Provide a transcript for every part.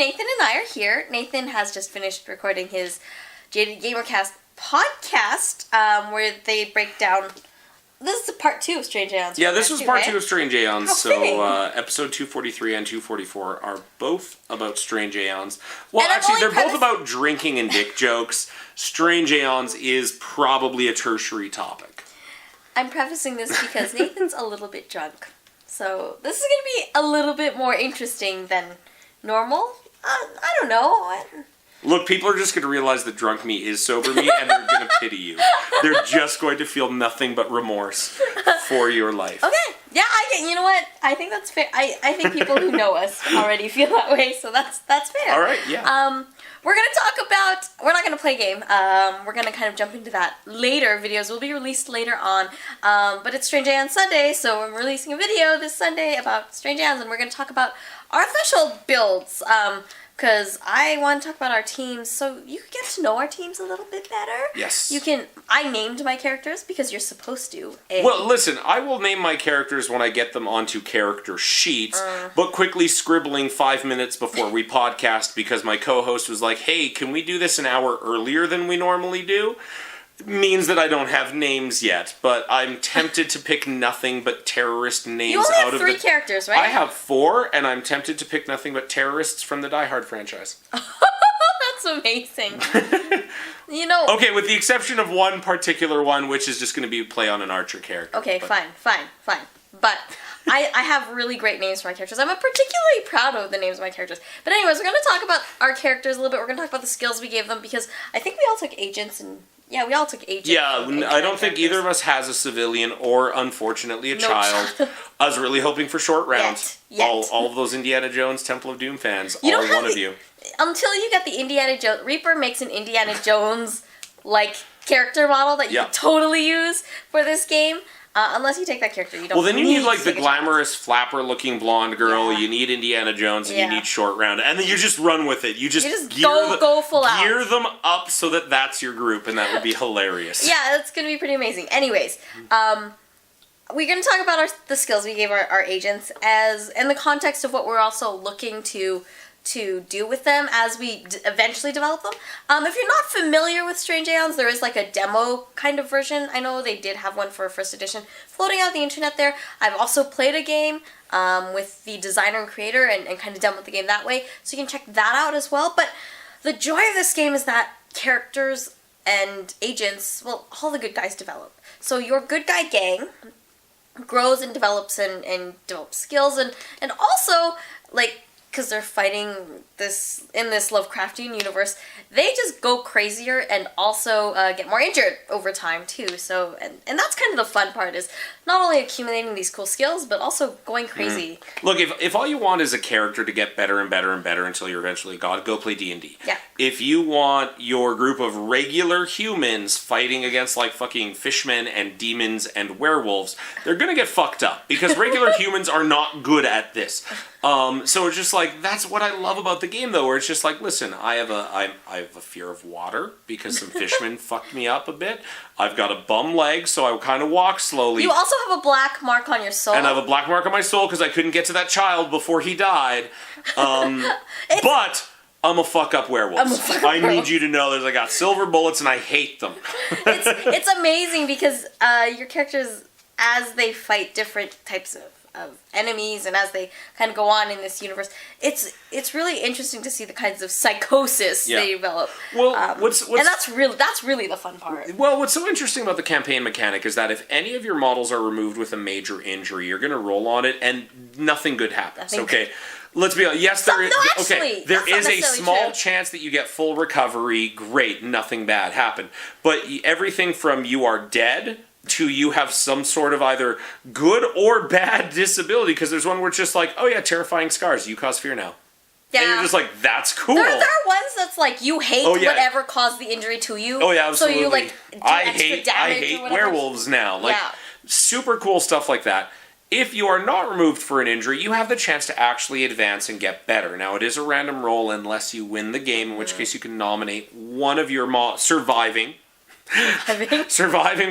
Nathan and I are here. Nathan has just finished recording his Jaded Gamercast podcast, where they break down... This is part 2 of Strange Aeons. Yeah, this was part 2 of Strange Aeons. How fitting. Episode 243 and 244 are both about Strange Aeons. Well, And actually, they're both about drinking and dick jokes. Strange Aeons is probably a tertiary topic. I'm prefacing this because Nathan's a little bit drunk. So this is going to be a little bit more interesting than normal. I don't know. Look, people are just going to realize that drunk me is sober me, and they're going to pity you. They're just going to feel nothing but remorse for your life. Okay. Yeah, you know what? I think that's fair. I think people who know us already feel that way, so that's fair. All right, yeah. We're going to talk about... We're not going to play a game. We're going to kind of jump into that later. Videos will be released later on. But it's Strange Aeons Sunday, so we're releasing a video this Sunday about Strange Aeons, and we're going to talk about our Threshold builds. Because I want to talk about our teams, so you can get to know our teams a little bit better. Yes. I named my characters because you're supposed to. Well, listen, I will name my characters when I get them onto character sheets, but quickly scribbling 5 minutes before we podcast because my co-host was like, hey, can we do this an hour earlier than we normally do? Means that I don't have names yet, but I'm tempted to pick nothing but terrorist names you only out have of 3 characters, right? I have 4, and I'm tempted to pick nothing but terrorists from the Die Hard franchise. That's amazing. Okay, with the exception of one particular one, which is just going to be play on an Archer character. Okay, fine. But I have really great names for my characters. I'm particularly proud of the names of my characters. But anyways, we're going to talk about our characters a little bit. We're going to talk about the skills we gave them, because I think we all took agents and... Yeah, we all took agents. Yeah, I don't think either of us has a civilian or, unfortunately, a child. I was really hoping for short rounds. Yet. All of those Indiana Jones Temple of Doom fans, all one of you. Until you get the Indiana Jones... Reaper makes an Indiana Jones-like character model that you can totally use for this game. Unless you take that character, you don't. Well, then you need like the glamorous flapper-looking blonde girl. Yeah. You need Indiana Jones, and you need short round, and then you just run with it. You just go full out. Gear them up so that that's your group, and that would be hilarious. Yeah, that's gonna be pretty amazing. Anyways, we're gonna talk about the skills we gave our agents as in the context of what we're also looking to do with them as we eventually develop them. If you're not familiar with Strange Aeons, there is like a demo kind of version. I know they did have one for first edition floating out the internet there. I've also played a game with the designer and creator and kind of demoed the game that way, so you can check that out as well. But the joy of this game is that characters and agents, well, all the good guys develop. So your good guy gang grows and develops and develops skills and also, like, because they're fighting in this Lovecraftian universe, they just go crazier and also get more injured over time too. So and that's kind of the fun part, is not only accumulating these cool skills but also going crazy. Look, if all you want is a character to get better and better and better until you're eventually a god, go play D&D. Yeah. If you want your group of regular humans fighting against like fucking fishmen and demons and werewolves, they're gonna get fucked up because regular humans are not good at this. So it's just like, that's what I love about the game, though, where it's just like, listen, I have a fear of water because some fishmen fucked me up a bit. I've got a bum leg, so I kind of walk slowly. You also have a black mark on your soul. And I have a black mark on my soul because I couldn't get to that child before he died. But I'm a fuck up werewolf. I need you to know that I got silver bullets and I hate them. It's amazing because your characters, as they fight different types of enemies and as they kind of go on in this universe, it's really interesting to see the kinds of psychosis they develop. Well, and that's really the fun part. Well, what's so interesting about the campaign mechanic is that if any of your models are removed with a major injury, you're going to roll on it and nothing good happens. Okay. Let's be honest. Yes, there is a small chance that you get full recovery. Great, nothing bad happened. But everything from you are dead to you have some sort of either good or bad disability, because there's one where it's just like, oh yeah, terrifying scars, you cause fear now. Yeah. And you're just like, that's cool. There are ones that's like, you hate whatever caused the injury to you. Oh yeah, absolutely. So you like do extra damage. I hate werewolves now. Like, super cool stuff like that. If you are not removed for an injury, you have the chance to actually advance and get better. Now, it is a random roll unless you win the game, in which case you can nominate one of your surviving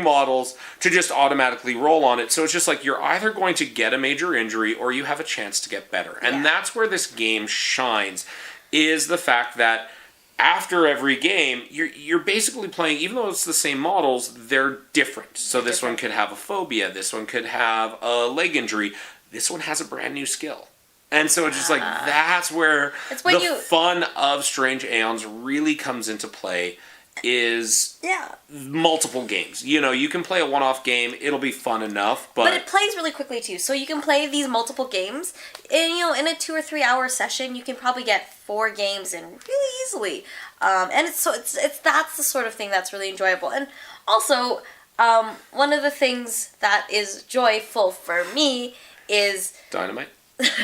models to just automatically roll on it. So it's just like, you're either going to get a major injury or you have a chance to get better. And that's where this game shines, is the fact that after every game, you're basically playing, even though it's the same models, they're different. So this one could have a phobia, this one could have a leg injury, this one has a brand new skill. And so it's just like, that's where the fun of Strange Aeons really comes into play, is multiple games. You know, you can play a one-off game, it'll be fun enough, but it plays really quickly too. So you can play these multiple games, and in a 2 or 3 hour session, you can probably get 4 games in really easily. And it's that's the sort of thing that's really enjoyable. And also, one of the things that is joyful for me is Dynamite.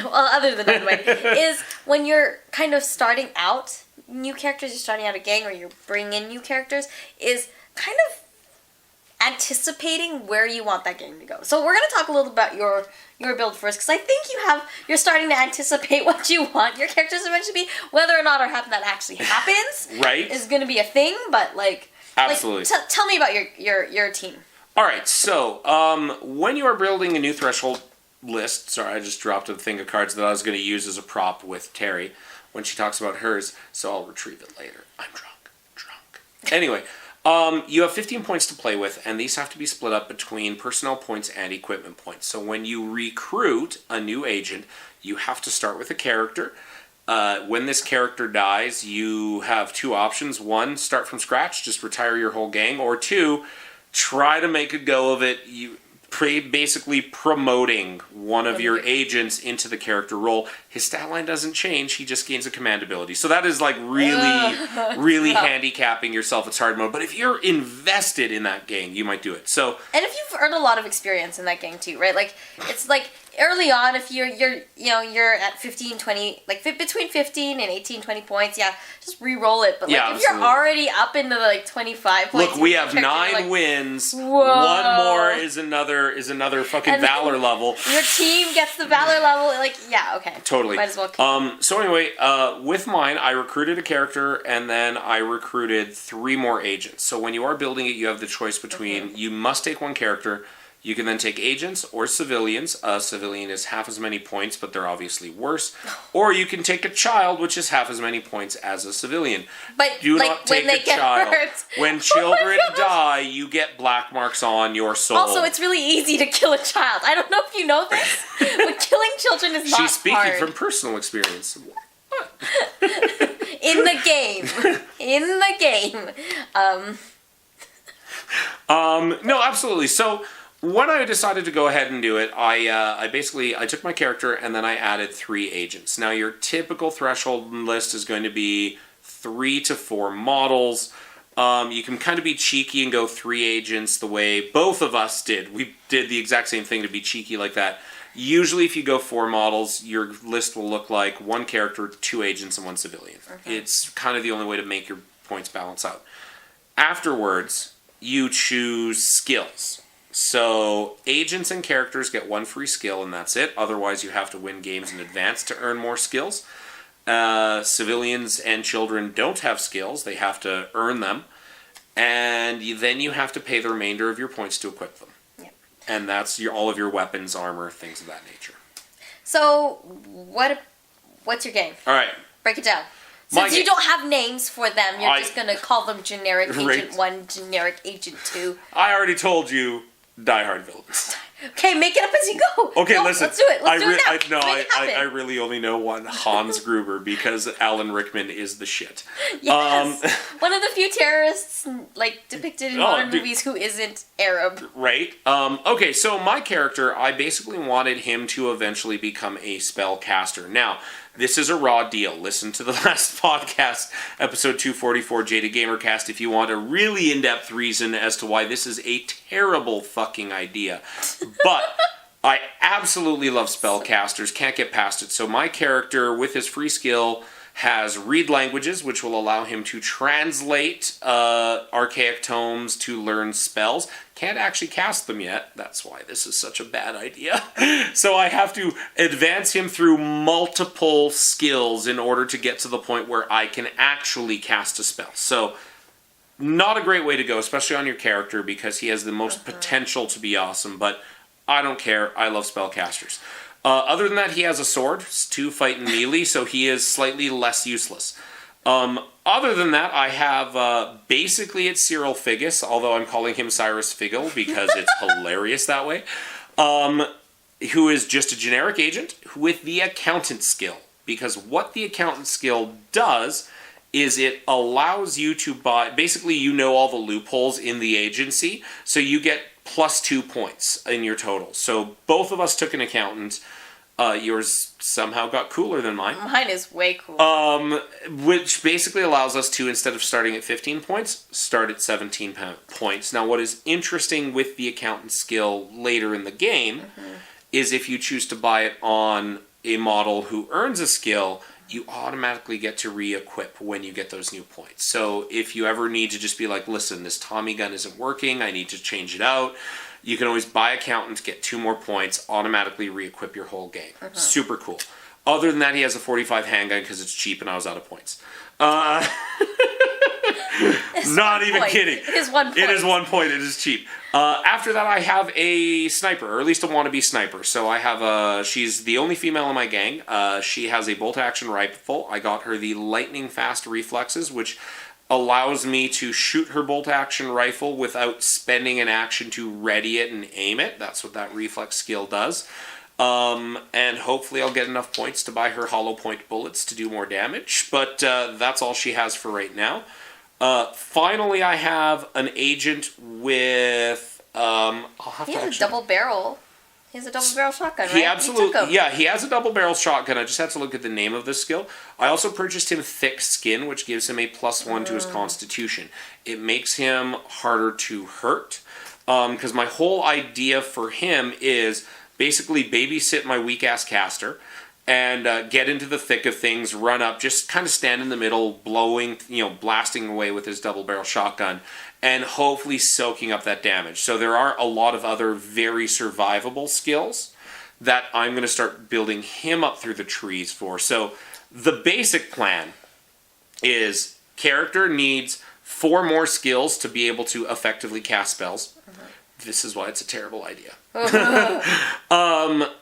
well, other than Dynamite, is when you're kind of starting out new characters, you're starting out a gang, or you're bringing in new characters, is kind of anticipating where you want that game to go. So we're going to talk a little about your build first, because I think you're starting to anticipate what you want your characters to eventually be. Whether or not that actually happens right. is going to be a thing, but absolutely. Tell me about your team. All right, so when you are building a new threshold list, sorry, I just dropped a thing of cards that I was going to use as a prop with Terry when she talks about hers, so I'll retrieve it later. I'm drunk. Anyway, you have 15 points to play with, and these have to be split up between personnel points and equipment points. So when you recruit a new agent, you have to start with a character. When this character dies, you have 2 options. 1, start from scratch, just retire your whole gang, or 2, try to make a go of it. You basically promoting one of your agents into the character role. His stat line doesn't change, he just gains a command ability. So that is like really handicapping yourself. It's hard mode. But if you're invested in that gang, you might do it. So, and if you've earned a lot of experience in that gang too, right? Like, it's like early on, if you're at 15, 20, like between 15 and 18, 20 points, just re-roll it. But if you're already up into the 25 points, look, we have 9 wins. Whoa. 1 more is another fucking Valor level. Your team gets the Valor level. Okay, totally. Might as well. So anyway, with mine, I recruited a character, and then I recruited 3 more agents. So when you are building it, you have the choice between you must take 1 character. You can then take agents or civilians. A civilian is half as many points, but they're obviously worse. Or you can take a child, which is half as many points as a civilian. But do not take a child. When children die, you get black marks on your soul. Also, it's really easy to kill a child. I don't know if you know this, but killing children is not hard. She's speaking from personal experience. What? In the game. No, absolutely. So when I decided to go ahead and do it, I took my character and then I added 3 agents. Now your typical threshold list is going to be 3 to 4 models. You can kind of be cheeky and go 3 agents the way both of us did. We did the exact same thing to be cheeky like that. Usually if you go 4 models, your list will look like 1 character, 2 agents, and 1 civilian. Okay. It's kind of the only way to make your points balance out. Afterwards, you choose skills. So agents and characters get 1 free skill, and that's it. Otherwise, you have to win games in advance to earn more skills. Civilians and children don't have skills. They have to earn them. And then you have to pay the remainder of your points to equip them. Yep. And that's all of your weapons, armor, things of that nature. So, what's your game? All right. Break it down. Since you don't have names for them, you're just going to call them generic Agent 1, generic Agent 2. I already told you diehard villains. Okay, make it up as you go. Okay, listen. Let's do it. Let's do it now. I really only know 1, Hans Gruber, because Alan Rickman is the shit. Yes. One of the few terrorists depicted in modern movies who isn't Arab. Right. Okay, so my character, I basically wanted him to eventually become a spellcaster. Now, this is a raw deal. Listen to the last podcast, episode 244, Jaded Gamercast, if you want a really in-depth reason as to why this is a terrible fucking idea. But I absolutely love spellcasters, can't get past it. So my character, with his free skill, has read languages, which will allow him to translate archaic tomes to learn spells. Can't actually cast them yet. That's why this is such a bad idea. So I have to advance him through multiple skills in order to get to the point where I can actually cast a spell. So not a great way to go, especially on your character, because he has the most potential to be awesome, but I don't care. I love spellcasters. Other than that, he has a sword to fight in melee, so he is slightly less useless. Other than that, I have basically it's Cyril Figgis, although I'm calling him Cyrus Figgle because it's hilarious that way, who is just a generic agent with the accountant skill. Because what the accountant skill does is it allows you to buy, basically you know all the loopholes in the agency, so you get +2 points in your total. So both of us took an accountant. Yours somehow got cooler than mine. Mine is way cooler. Which basically allows us to, instead of starting at 15 points, start at 17 points. Now, what is interesting with the accountant skill later in the game is if you choose to buy it on a model who earns a skill, you automatically get to re-equip when you get those new points. So if you ever need to just be like, listen, this Tommy gun isn't working, I need to change it out, you can always buy accountant, get 2 more points, automatically re-equip your whole gang. Super cool. Other than that, he has a 45 handgun because it's cheap and I was out of points. Not even kidding. It is 1 point. It is 1 point. It is cheap. After that, I have a sniper, or at least a wannabe sniper. So I have she's the only female in my gang. She has a bolt-action rifle. I got her the lightning-fast reflexes, which allows me to shoot her bolt-action rifle without spending an action to ready it and aim it. That's what that reflex skill does. And hopefully I'll get enough points to buy her hollow point bullets to do more damage. But that's all she has for right now. Finally, I have an agent with... I'll have he to has actually... a double barrel. He has a double barrel shotgun, right? He absolutely... Yeah, he has a double barrel shotgun. I just have to look at the name of this skill. I also purchased him Thick Skin, which gives him a +1 to his constitution. It makes him harder to hurt. Because my whole idea for him is basically babysit my weak-ass caster and get into the thick of things, run up, just kind of stand in the middle, blowing, blasting away with his double barrel shotgun, and hopefully soaking up that damage. So there are a lot of other very survivable skills that I'm going to start building him up through the trees for. So the basic plan is character needs 4 more skills to be able to effectively cast spells. This is why it's a terrible idea.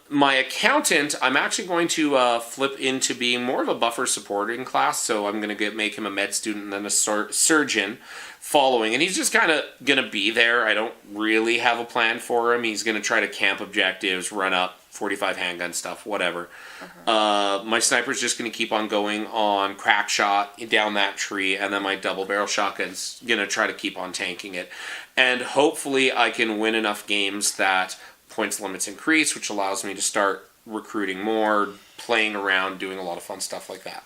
My accountant, I'm actually going to flip into being more of a buffer supporting class, so I'm going to make him a med student and then a surgeon following, and he's just kind of going to be there. I don't really have a plan for him. He's going to try to camp objectives, run up, 45 handgun stuff, whatever. My sniper's just going to keep on going on crack shot down that tree, and then my double barrel shotgun's going to try to keep on tanking it. And hopefully I can win enough games that points limits increase, which allows me to start recruiting more, playing around, doing a lot of fun stuff like that.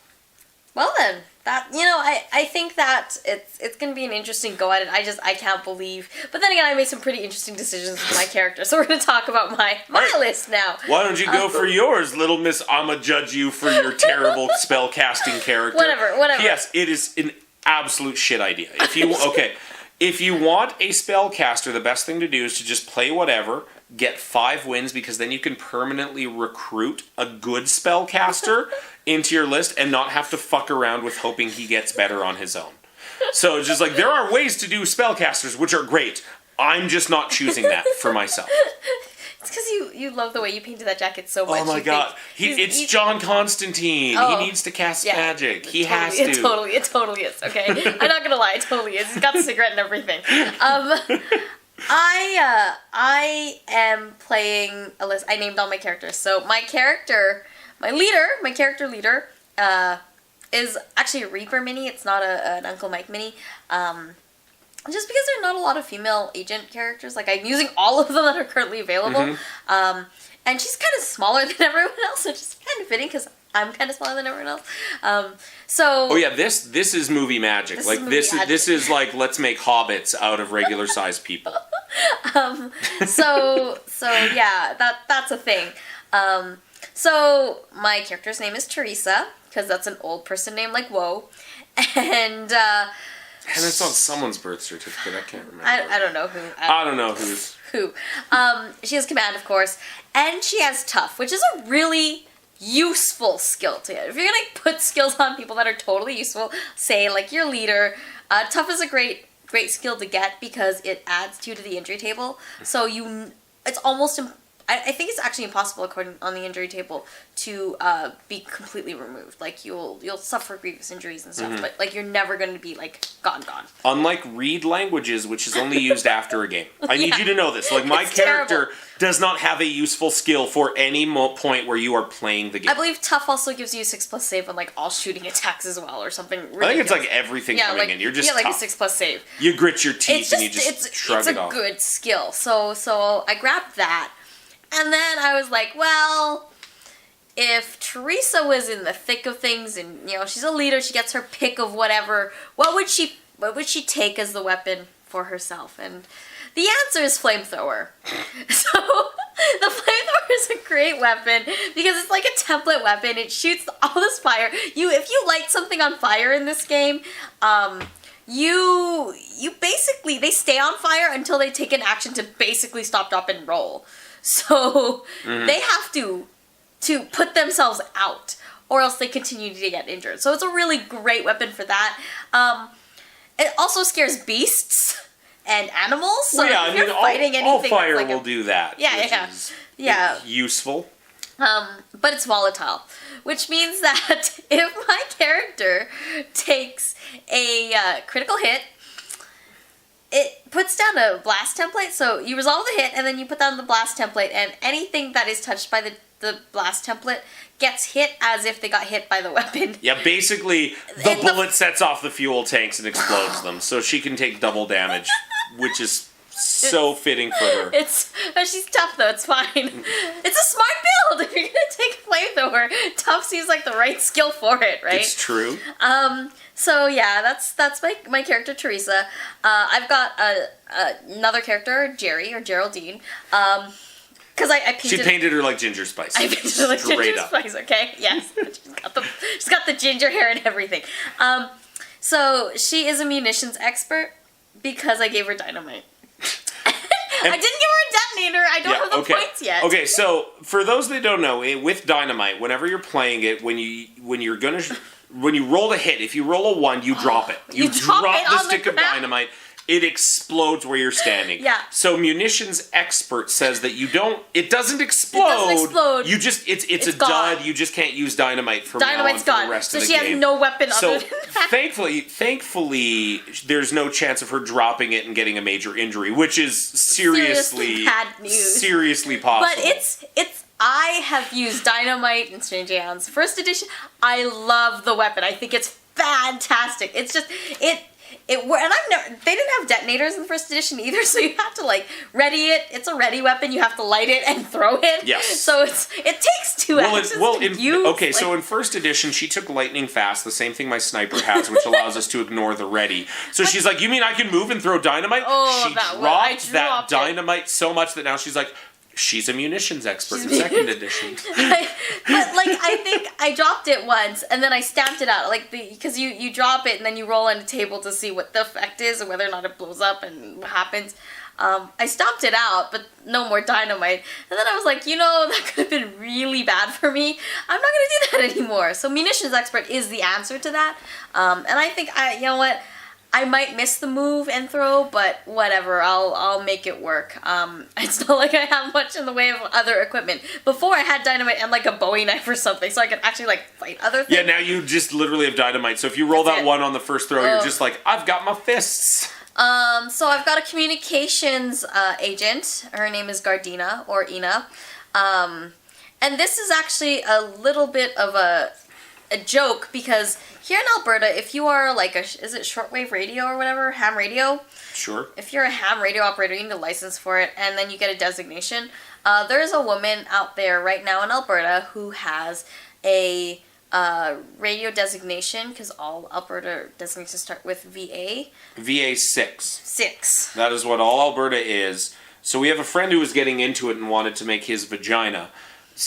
Well then, I think that it's going to be an interesting go at it. I can't believe. But then again, I made some pretty interesting decisions with my character, so we're going to talk about my list now. Why don't you go for yours, little miss? I'ma judge you for your terrible spellcasting character. Whatever. Yes, it is an absolute shit idea. If you want a spellcaster, the best thing to do is to just play whatever, get 5 wins, because then you can permanently recruit a good spellcaster into your list and not have to fuck around with hoping he gets better on his own. So it's just like, there are ways to do spellcasters, which are great. I'm just not choosing that for myself. It's because you love the way you painted that jacket so much. Oh my god. It's John Constantine. He needs to cast magic. He has to. It totally is, okay? I'm not gonna lie, it totally is. He's got the cigarette and everything. I am playing a list. I named all my characters. So my character leader, is actually a Reaper mini. It's not an Uncle Mike mini. Just because there are not a lot of female agent characters. Like, I'm using all of them that are currently available. And she's kind of smaller than everyone else, which is kind of fitting because I'm kind of smaller than everyone else. Oh yeah, this is movie magic. This is like, let's make hobbits out of regular sized people. So yeah, that's a thing. So my character's name is Teresa, because that's an old person name like whoa. And it's on someone's birth certificate. I can't remember. I don't know who. I don't know who's. Who. She has command, of course, and she has tough, which is a really useful skill to get. If you're going to put skills on people that are totally useful, say like your leader, tough is a great skill to get because it adds 2 to the injury table. So it's almost I think it's actually impossible, according on the injury table, to be completely removed. Like, you'll suffer grievous injuries and stuff, but, like, you're never going to be, like, gone. Unlike read languages, which is only used after a game. I need you to know this. Like, my character does not have a useful skill for any point where you are playing the game. I believe Tough also gives you 6+ save on, like, all shooting attacks as well, or something ridiculous. I think it's, like, everything coming in. You're just like, tough. a 6+ save. You grit your teeth and you just shrug it off. It's a good skill. So I grabbed that, and then I was like, well, if Teresa was in the thick of things, and, you know, she's a leader, she gets her pick of whatever, what would she take as the weapon for herself? And the answer is flamethrower. So the flamethrower is a great weapon because it's like a template weapon. It shoots all this fire. If you light something on fire in this game, you basically, they stay on fire until they take an action to basically stop, drop, and roll. So they have to put themselves out, or else they continue to get injured. So it's a really great weapon for that. It also scares beasts and animals. So if you're fighting anything, all fire will do that. Yeah. Useful. But it's volatile, which means that if my character takes a critical hit, it puts down a blast template. So you resolve the hit, and then you put down the blast template, and anything that is touched by the blast template gets hit as if they got hit by the weapon. Yeah, basically, the bullet sets off the fuel tanks and explodes them, so she can take double damage, which is so fitting for her. She's tough, though. It's fine. It's a smart build. If you're going to take a flamethrower, tough seems like the right skill for it, right? It's true. So yeah, that's my character, Teresa. I've got another character, Jerry, or Geraldine. Because I painted... She painted her like Ginger Spice. I painted her like Ginger Spice, okay? Yes. She's got the ginger hair and everything. So she is a munitions expert because I gave her dynamite. I didn't give her a detonator. I don't have the points yet. Okay, so for those that don't know, with dynamite, whenever you're playing it, when you roll a hit, if you roll a 1, you drop it. You drop the stick of dynamite. It explodes where you're standing. Yeah. So munitions expert says that it doesn't explode. It doesn't explode. You just, it's a gone. Dud. You just can't use dynamite from now on for the rest of the game. So she has no weapon other than that. Thankfully, there's no chance of her dropping it and getting a major injury, which is seriously bad news. Seriously possible. But I have used dynamite in Strange Aeons First Edition. I love the weapon. I think it's fantastic. It's just, and they didn't have detonators in the First Edition either, so you have to, like, ready it. It's a ready weapon. You have to light it and throw it. Yes. So it takes 2 actions to use. Okay, so in First Edition, she took lightning fast, the same thing my sniper has, which allows us to ignore the ready. So she's like, you mean I can move and throw dynamite? She dropped that dynamite so much that now she's like, she's a munitions expert in Second Edition. But, like, I think I dropped it once, and then I stamped it out. Like, because you drop it, and then you roll on a table to see what the effect is, and whether or not it blows up, and what happens. I stomped it out, but no more dynamite. And then I was like, that could have been really bad for me. I'm not going to do that anymore. So munitions expert is the answer to that. And I think, you know what? I might miss the move and throw, but whatever, I'll make it work. It's not like I have much in the way of other equipment. Before I had dynamite and like a Bowie knife or something, so I could actually like fight other things. Yeah, now you just literally have dynamite, so if you roll that 1 on the first throw, you're just like, I've got my fists. So I've got a communications agent. Her name is Gardina, or Ina. And this is actually a little bit of a joke, because here in Alberta, if you are like is it shortwave radio or whatever, ham radio? Sure. If you're a ham radio operator, you need a license for it, and then you get a designation. There's a woman out there right now in Alberta who has a radio designation, because all Alberta designations start with VA. VA 6. 6. That is what all Alberta is. So we have a friend who was getting into it and wanted to make his vagina.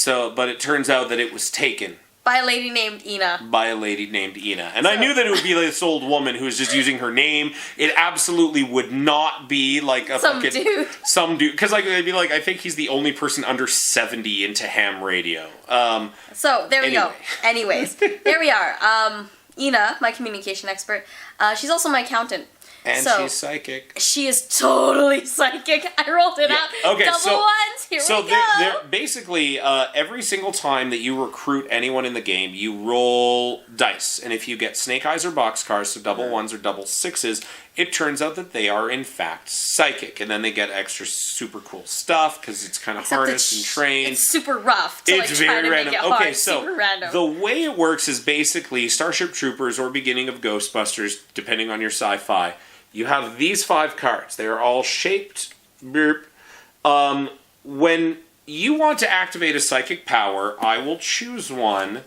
But it turns out that it was taken. By a lady named Ina. And I knew that it would be this old woman who was just using her name. It absolutely would not be like some dude. Because like they'd be like, I think he's the only person under 70 into ham radio. So there we go. Anyways, there we are. Ina, my communication expert. She's also my accountant. And she's psychic. She is totally psychic. I rolled it out. Okay, double ones. Here so we go. basically, every single time that you recruit anyone in the game, you roll dice. And if you get snake eyes or boxcars, so double ones or double sixes, it turns out that they are, in fact, psychic. And then they get extra super cool stuff because it's kind of harnessed and trained. It's super rough to it's very random. Okay, so random. The way it works is basically Starship Troopers or beginning of Ghostbusters, depending on your sci-fi. You have these 5 cards. They are all shaped. When you want to activate a psychic power, I will choose one,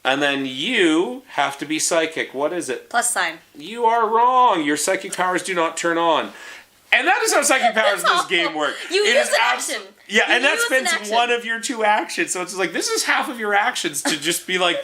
and then you have to be psychic. What is it? +. You are wrong. Your psychic powers do not turn on. And that is how psychic powers in this game work. You use an action. Yeah, and that spends one of your 2 actions. So it's like, this is half of your actions to just be like,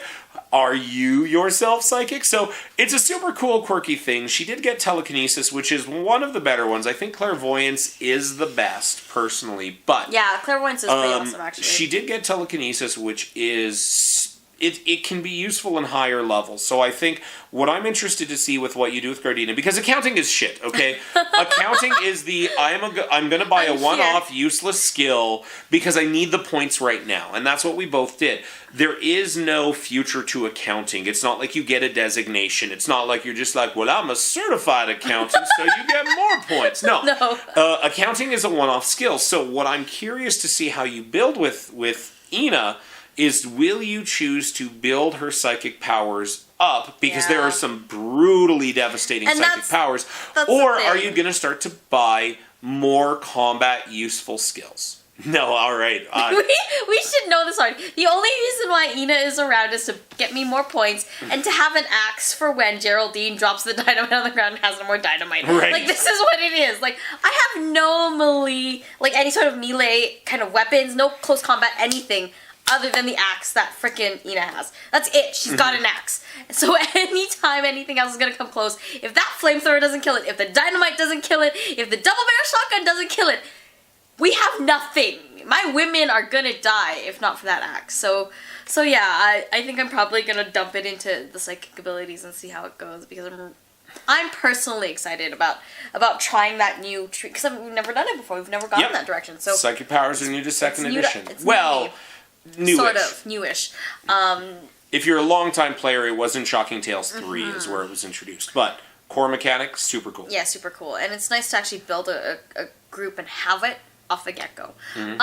are you yourself psychic? So it's a super cool, quirky thing. She did get telekinesis, which is one of the better ones. I think clairvoyance is the best, personally. But yeah, clairvoyance is pretty awesome, actually. She did get telekinesis, which is... It can be useful in higher levels. So I think what I'm interested to see with what you do with Gardena, because accounting is shit, okay? Accounting is I'm going to buy a one-off useless skill because I need the points right now. And that's what we both did. There is no future to accounting. It's not like you get a designation. It's not like you're just like, well, I'm a certified accountant, so you get more points. No. Accounting is a one-off skill. So what I'm curious to see how you build with Ina is, will you choose to build her psychic powers up, because there are some brutally devastating psychic powers, or are you going to start to buy more combat useful skills? No, alright. We should know this already. The only reason why Ina is around is to get me more points and to have an axe for when Geraldine drops the dynamite on the ground and has no more dynamite. Right. Like, this is what it is. Like, I have no any sort of melee kind of weapons, no close combat, anything, other than the axe that frickin' Ina has. That's it. She's got an axe. So anytime anything else is gonna come close, if that flamethrower doesn't kill it, if the dynamite doesn't kill it, if the double barrel shotgun doesn't kill it, we have nothing. My women are gonna die if not for that axe. So yeah, I think I'm probably gonna dump it into the psychic abilities and see how it goes, because I'm personally excited about trying that new tree, because we've never done it before. We've never gone in that direction. So psychic powers are new to second edition. Newish. Sort of newish. If you're a long-time player, it was in Shocking Tales 3 is where it was introduced. But core mechanics, super cool. Yeah, super cool. And it's nice to actually build a group and have it off the get-go. And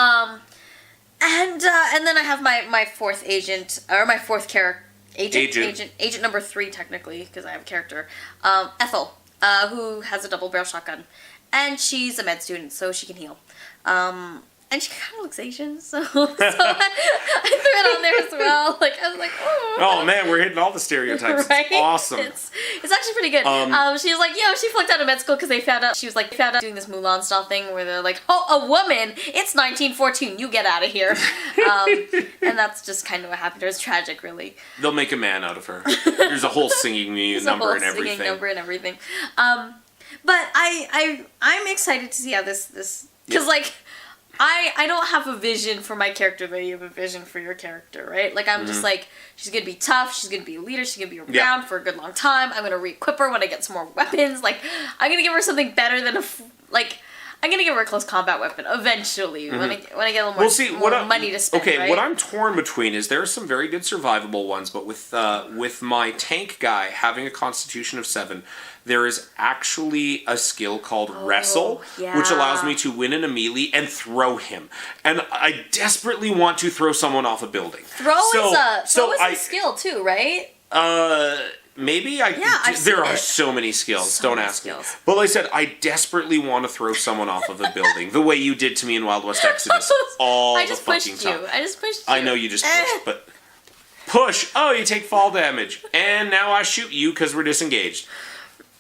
then I have my 4th agent, or my 4th character. Agent number 3, technically, because I have a character. Ethel, who has a double barrel shotgun. And she's a med student, so she can heal. And she kind of looks Asian, so I threw it on there as well. Like, I was like, oh man, we're hitting all the stereotypes. Right? It's awesome. It's actually pretty good. She was like, she flunked out of med school because they found out doing this Mulan style thing where they're like, oh, a woman, it's 1914, you get out of here. And that's just kind of what happened. It was tragic, really. They'll make a man out of her. There's a whole singing number and everything. But I'm excited to see how this because I don't have a vision for my character that you have a vision for your character, right? Like, I'm just like, she's gonna be tough, she's gonna be a leader, she's gonna be around for a good long time, I'm gonna re-equip her when I get some more weapons, like, I'm gonna give her something better than I'm gonna give her a close combat weapon eventually when I get a little more money to spend. Okay, right? what I'm torn between is there are some very good survivable ones, but with my tank guy having a constitution of 7, there is actually a skill called Wrestle, which allows me to win in a melee and throw him. And I desperately want to throw someone off a building. Throw is a skill too, right? Maybe there are so many skills. Don't ask me. But like I said, I desperately want to throw someone off of a building, the way you did to me in Wild West Exodus all the fucking time. I just pushed you. I know you just pushed, but push. Oh, you take fall damage, and now I shoot you because we're disengaged.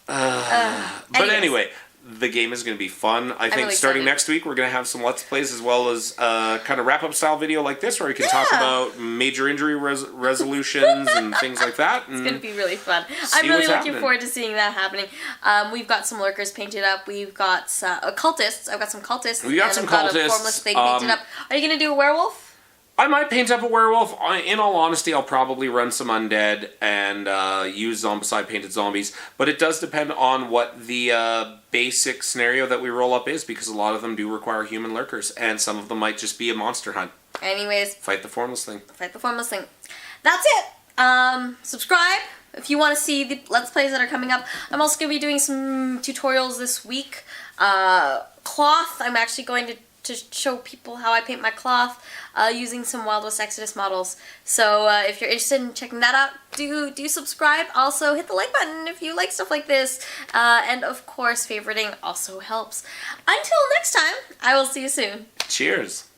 But anyway, the game is going to be fun. I think really starting next week we're going to have some Let's Plays as well as kind of wrap-up style video like this where we can talk about major injury resolutions and things like that. It's going to be really fun. I'm really looking forward to seeing that happening. We've got some lurkers painted up. We've got cultists. I've got some cultists. We got some cultists. A formless thing painted up. Are you going to do a werewolf? I might paint up a werewolf. In all honesty, I'll probably run some undead and use zombicide painted zombies. But it does depend on what the basic scenario that we roll up is, because a lot of them do require human lurkers, and some of them might just be a monster hunt. Anyways. Fight the formless thing. Fight the formless thing. That's it. Subscribe if you want to see the Let's Plays that are coming up. I'm also going to be doing some tutorials this week. Cloth, I'm actually going to show people how I paint my cloth using some Wild West Exodus models. So if you're interested in checking that out, do subscribe. Also hit the like button if you like stuff like this. And of course, favoriting also helps. Until next time, I will see you soon. Cheers.